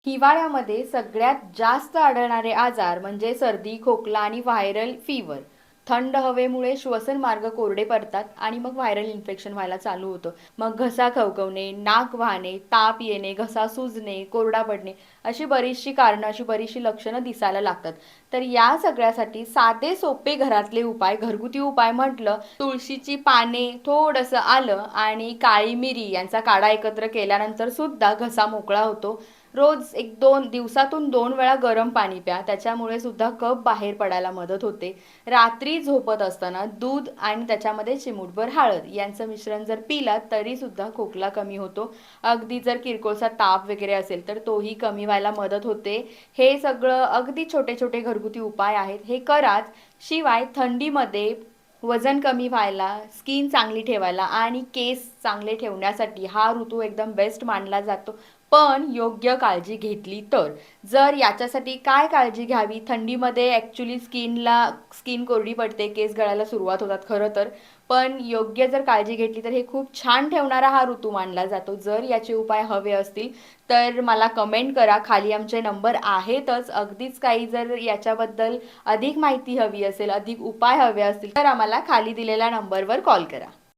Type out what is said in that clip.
हिवाळ्यामध्ये सगळ्यात जास्त आढळणारे आजार म्हणजे सर्दी, खोकला आणि व्हायरल फीवर. थंड हवेमुळे श्वसन मार्ग कोरडे पडतात आणि मग व्हायरल इन्फेक्शन व्हायला चालू होतं. मग घसा खवखवणे, नाक वाहणे, ताप येणे, घसा सुजणे, कोरडा पडणे अशी बरीचशी कारणं, अशी बरीचशी लक्षणं दिसायला लागतात. तर या सगळ्यासाठी साधे सोपे घरातले उपाय, घरगुती उपाय म्हटलं, तुळशीची पाने, थोडंसं आलं आणि काळी मिरी यांचा काढा एकत्र केल्यानंतर सुद्धा घसा मोकळा होतो. रोज एक दोन दिवसातून 2 वेळा गरम पाणी प्या, त्याच्यामुळे सुद्धा कफ बाहेर पडायला मदत होते. रात्री झोपत असताना दूध आणि त्याच्यामध्ये चिमूटभर हळद यांचं मिश्रण जर पिलात तरी सुद्धा खोकला कमी होतो. अगदी जर किरकोळसा ताप वगैरे असेल तर तोही कमी व्हायला मदत होते. हे सगळं अगदी छोटे छोटे घरगुती उपाय आहेत, हे कराच. शिवाय थंडीमध्ये वजन कमी व्हायला, स्किन चांगली ठेवायला आणि केस चांगले ठेवण्यासाठी हा ऋतू एकदम बेस्ट मानला जातो. पण योग्य काळजी घेतली तर. जर याच्यासाठी काय काळजी घ्यावी, थंडीमध्ये ॲक्च्युली स्किन कोरडी पडते, केस गळायला सुरुवात होतात खरं तर. पण योग्य जर काळजी घेतली तर हे खूप छान ठेवणारा हा ऋतू मानला जातो. जर याचे उपाय हवे असतील तर मला कमेंट करा. खाली आमचे नंबर आहेतच. अगदीच काही जर याच्याबद्दल अधिक माहिती हवी असेल, अधिक उपाय हवे असतील तर आम्हाला खाली दिलेल्या नंबरवर कॉल करा.